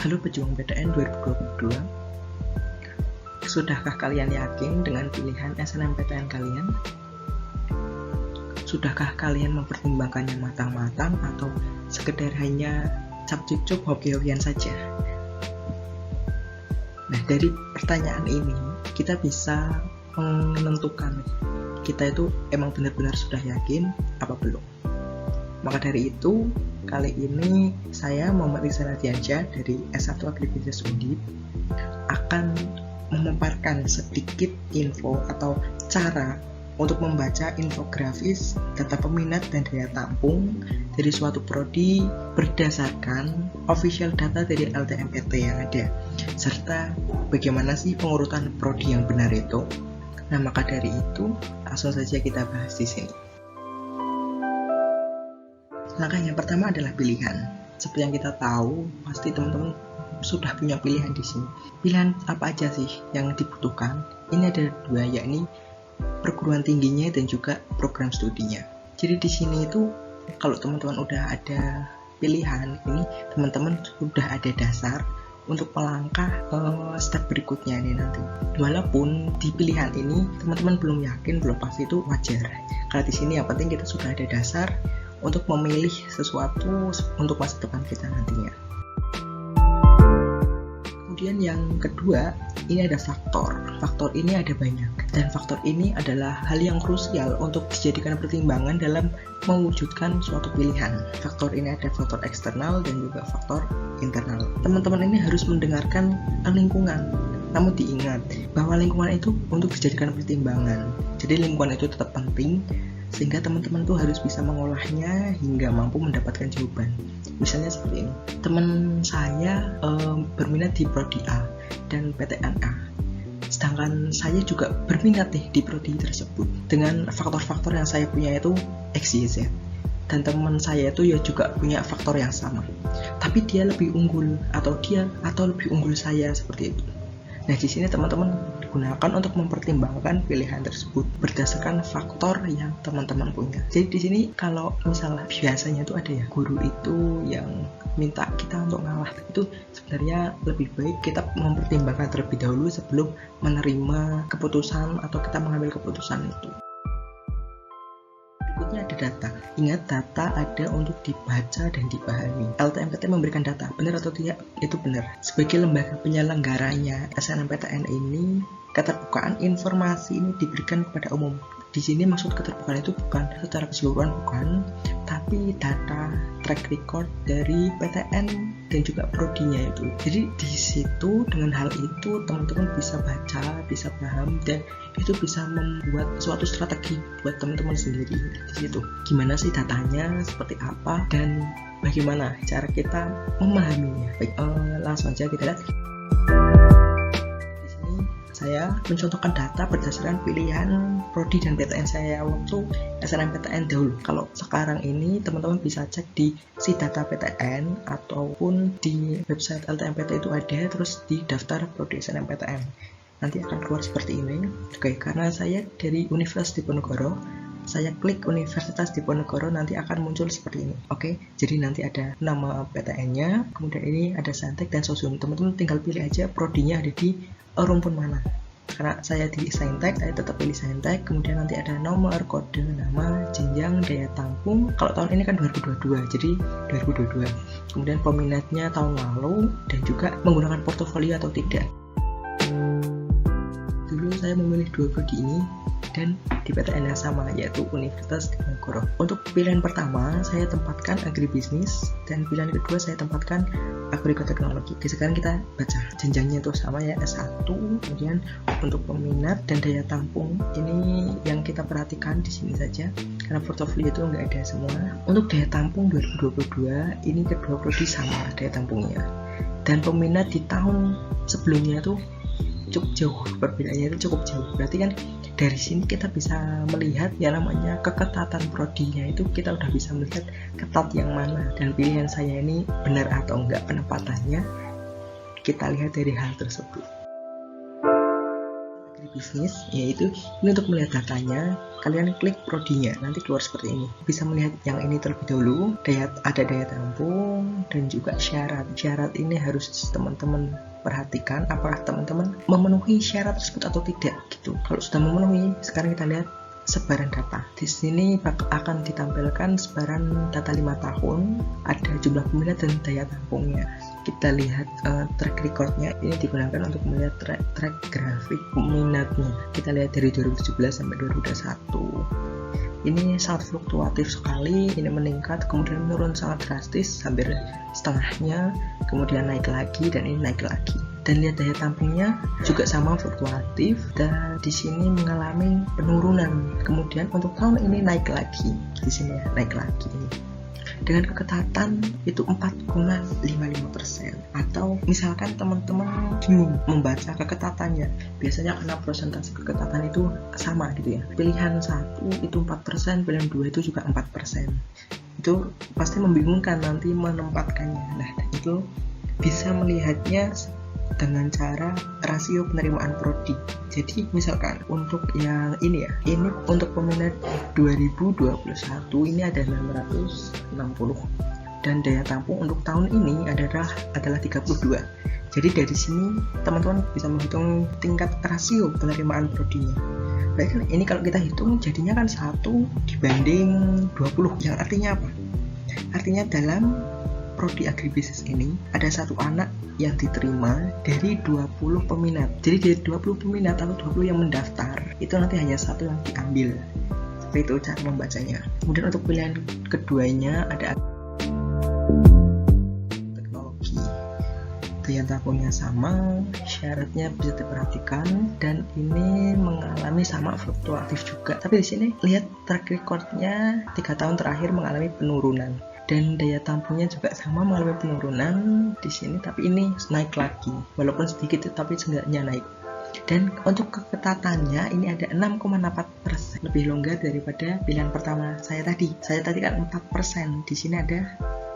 Halo pejuang PTN 2022, sudahkah kalian yakin dengan pilihan SNMPTN kalian? Sudahkah kalian mempertimbangkannya matang-matang atau sekedar hanya cap-cip-cup hoki-hokian saja? Nah, dari pertanyaan ini kita bisa menentukan kita itu emang benar-benar sudah yakin apa belum. Maka dari itu, kali ini saya Muhammad Rizal Ardiansyah dari S1 Agribisnis Undip akan memaparkan sedikit info atau cara untuk membaca infografis data peminat dan daya tampung dari suatu prodi berdasarkan official data dari LTMPT yang ada, serta bagaimana sih pengurutan prodi yang benar itu. Nah, maka dari itu langsung saja kita bahas di sini. Langkah yang pertama adalah pilihan. Seperti yang kita tahu, pasti teman-teman sudah punya pilihan di sini. Pilihan apa aja sih yang dibutuhkan? Ini ada dua, yakni perguruan tingginya dan juga program studinya. Jadi di sini itu kalau teman-teman udah ada pilihan, ini teman-teman sudah ada dasar untuk melangkah step berikutnya ini nanti. Walaupun di pilihan ini teman-teman belum yakin, belum pasti, itu wajar. Karena di sini yang penting kita sudah ada dasar untuk memilih sesuatu untuk masa depan kita nantinya. Kemudian yang kedua, ini ada faktor. Faktor ini ada banyak, dan faktor ini adalah hal yang krusial untuk dijadikan pertimbangan dalam mewujudkan suatu pilihan. Faktor ini ada faktor eksternal dan juga faktor internal. Teman-teman ini harus mendengarkan lingkungan, namun diingat bahwa lingkungan itu untuk dijadikan pertimbangan. Jadi lingkungan itu tetap penting, sehingga teman-teman tuh harus bisa mengolahnya hingga mampu mendapatkan jawaban. Misalnya seperti ini, teman saya berminat di prodi A dan PTN A, sedangkan saya juga berminat di prodi tersebut dengan faktor-faktor yang saya punya itu X, Y, Z, dan teman saya itu ya juga punya faktor yang sama, tapi dia lebih unggul atau lebih unggul saya, seperti itu. Nah, di sini teman-teman digunakan untuk mempertimbangkan pilihan tersebut berdasarkan faktor yang teman-teman punya. Jadi di sini kalau misalnya biasanya itu ada ya guru itu yang minta kita untuk ngalah, itu sebenarnya lebih baik kita mempertimbangkan terlebih dahulu sebelum menerima keputusan atau kita mengambil keputusan itu. Berikutnya ada data. Ingat, data ada untuk dibaca dan dipahami. LTMPT memberikan data, benar atau tidak? Itu benar. Sebagai lembaga penyelenggaranya SNMPTN ini, keterbukaan informasi ini diberikan kepada umum. Di sini maksud keterbukaan itu bukan secara keseluruhan, bukan, tapi data track record dari PTN dan juga prodinya itu. Jadi di situ dengan hal itu teman-teman bisa baca, bisa paham, dan itu bisa membuat suatu strategi buat teman-teman sendiri di situ. Gimana sih datanya, seperti apa, dan bagaimana cara kita memahaminya. Baik, langsung aja kita lihat. Saya mencontohkan data berdasarkan pilihan prodi dan PTN saya waktu SNMPTN dahulu. Kalau sekarang ini teman-teman bisa cek di si data PTN ataupun di website LTMPT itu ada, terus di daftar prodi SNMPTN. Nanti akan keluar seperti ini. Oke, karena saya dari Universitas Diponegoro, saya klik Universitas Diponegoro, nanti akan muncul seperti ini. Oke, jadi nanti ada nama PTN-nya, kemudian ini ada Saintek dan Sosum. Teman-teman tinggal pilih aja prodinya ada di rumpun mana. Karena saya di Saintek, saya tetap pilih Saintek. Kemudian nanti ada nomor, kode, nama, jenjang, daya tampung. Kalau tahun ini kan 2022, jadi 2022. Kemudian peminatnya tahun lalu, dan juga menggunakan portofolio atau tidak. Dulu saya memilih dua prodi ini dan di PTN yang sama, yaitu Universitas Diponegoro. Untuk pilihan pertama saya tempatkan agribisnis, dan pilihan kedua saya tempatkan agrikoteknologi. Oke, sekarang kita baca jenjangnya itu sama ya, S1. Kemudian untuk peminat dan daya tampung ini yang kita perhatikan di sini saja, karena portofolio itu nggak ada semua. Untuk daya tampung 2022 ini kedua prodi sama daya tampungnya, dan peminat di tahun sebelumnya itu cukup jauh, perbedaannya itu cukup jauh. Berarti kan dari sini kita bisa melihat yang namanya keketatan prodinya itu, kita udah bisa melihat ketat yang mana, dan pilihan saya ini benar atau enggak penempatannya kita lihat dari hal tersebut. bisnis, yaitu ini untuk melihat datanya. Kalian klik prodinya, nanti keluar seperti ini. Bisa melihat yang ini terlebih dahulu, ada daya tampung dan juga syarat. Syarat ini harus teman-teman perhatikan apakah teman-teman memenuhi syarat tersebut atau tidak gitu. Kalau sudah memenuhi, sekarang kita lihat sebaran data. Di sini akan ditampilkan sebaran data 5 tahun, ada jumlah peminat dan daya tampungnya. Kita lihat track recordnya, ini digunakan untuk melihat track grafik peminatnya. Kita lihat dari 2017 sampai 2021. Ini sangat fluktuatif sekali, ini meningkat, kemudian menurun sangat drastis, hampir setengahnya, kemudian naik lagi, dan ini naik lagi. Dan lihat daya tampungnya juga sama fluktuatif, dan di sini mengalami penurunan. Kemudian untuk tahun ini naik lagi, di sini ya, naik lagi ini. Dengan keketatan itu 4,55%. Atau misalkan teman-teman bingung membaca keketatannya, biasanya karena persentase keketatan itu sama gitu ya. Pilihan 1 itu 4%, pilihan 2 itu juga 4%. Itu pasti membingungkan nanti menempatkannya. Nah, itu bisa melihatnya dengan cara rasio penerimaan prodi. Jadi misalkan untuk yang ini ya, ini untuk peminat 2021 ini ada 660 dan daya tampung untuk tahun ini adalah 32. Jadi dari sini teman-teman bisa menghitung tingkat rasio penerimaan prodinya. Baik kan ini kalau kita hitung jadinya kan 1 dibanding 20. Yang artinya apa? Artinya dalam prodi agribisnis ini ada satu anak yang diterima dari 20 peminat. Jadi dari 20 peminat atau 20 yang mendaftar, itu nanti hanya satu yang diambil. Seperti itu cara membacanya. Kemudian untuk pilihan keduanya ada teknologi. Daya tampungnya sama, syaratnya bisa diperhatikan, dan ini mengalami sama fluktuatif juga. Tapi di sini lihat track recordnya 3 tahun terakhir mengalami penurunan. Dan daya tampungnya juga sama mengalami penurunan di sini, tapi ini naik lagi walaupun sedikit tapi seenggaknya naik. Dan untuk keketatannya ini ada 6,4%, lebih longgar daripada pilihan pertama saya tadi kan 4%, di sini ada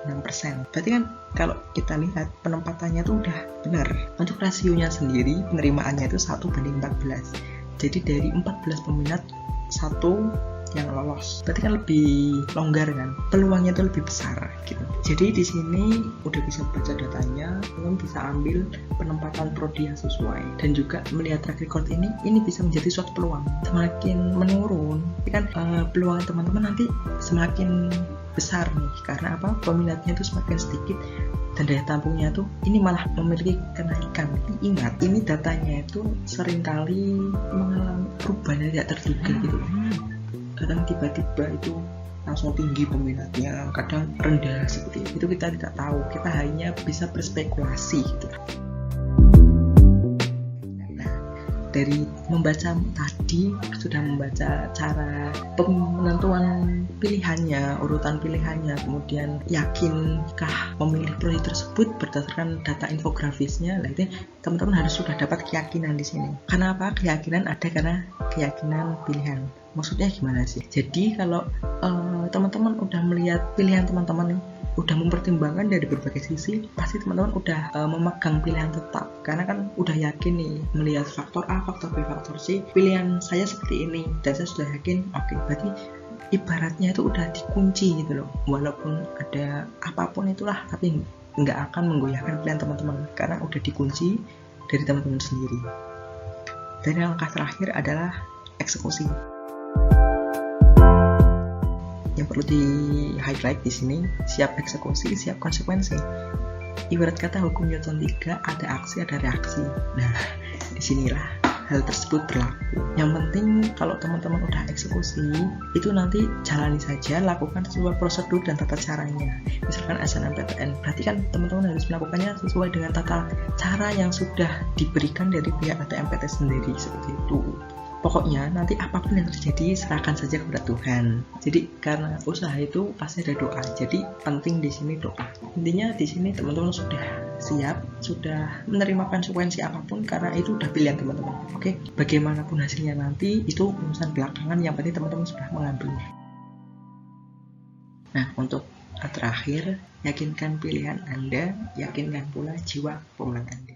6%. Berarti kan kalau kita lihat penempatannya itu udah benar. Untuk rasionya sendiri penerimaannya itu 1:14. Jadi dari 14 peminat 1 yang lolos, berarti kan lebih longgar kan, peluangnya itu lebih besar gitu. Jadi di sini udah bisa baca datanya, teman bisa ambil penempatan prodi yang sesuai, dan juga melihat track record ini bisa menjadi suatu peluang. Semakin menurun, kan peluang teman-teman nanti semakin besar nih, karena apa? Peminatnya itu semakin sedikit dan daya tampungnya tuh ini malah memiliki kenaikan. Ingat, ini datanya itu seringkali mengalami perubahan yang tidak terduga gitu. Kadang tiba-tiba itu langsung tinggi peminatnya, kadang rendah seperti itu kita tidak tahu, kita hanya bisa berspekulasi gitu. Nah, dari membaca tadi sudah membaca cara penentuan pilihannya, urutan pilihannya, kemudian yakinkah memilih prodi tersebut berdasarkan data infografisnya. Nah, itu teman-teman harus sudah dapat keyakinan di sini. Karena apa? Keyakinan ada karena keyakinan pilihan. Maksudnya gimana sih? Jadi kalau teman-teman udah melihat pilihan teman-teman nih, udah mempertimbangkan dari berbagai sisi, pasti teman-teman udah memegang pilihan tetap. Karena kan udah yakin nih, melihat faktor A, faktor B, faktor C, pilihan saya seperti ini, dan saya sudah yakin, oke, berarti ibaratnya itu udah dikunci gitu loh. Walaupun ada apapun itulah, tapi nggak akan menggoyahkan pilihan teman-teman, karena udah dikunci dari teman-teman sendiri. Dan yang langkah terakhir adalah eksekusi. Yang perlu di highlight di sini, siap eksekusi, siap konsekuensi. Ibarat kata hukum Newton 3, ada aksi, ada reaksi. Nah, disinilah hal tersebut berlaku. Yang penting kalau teman-teman udah eksekusi, itu nanti jalani saja, lakukan sesuai prosedur dan tata caranya. Misalkan SNMPTN, berarti kan teman-teman harus melakukannya sesuai dengan tata cara yang sudah diberikan dari pihak SNMPT sendiri, seperti itu. Pokoknya nanti apapun yang terjadi serahkan saja kepada Tuhan. Jadi karena usaha itu pasti ada doa. Jadi penting di sini doa. Intinya di sini teman-teman sudah siap, sudah menerima konsekuensi apapun karena itu udah pilihan teman-teman. Oke, bagaimanapun hasilnya nanti itu urusan belakangan, yang penting teman-teman sudah mengambilnya. Nah, untuk terakhir, yakinkan pilihan Anda, yakinkan pula jiwa pemenang Anda.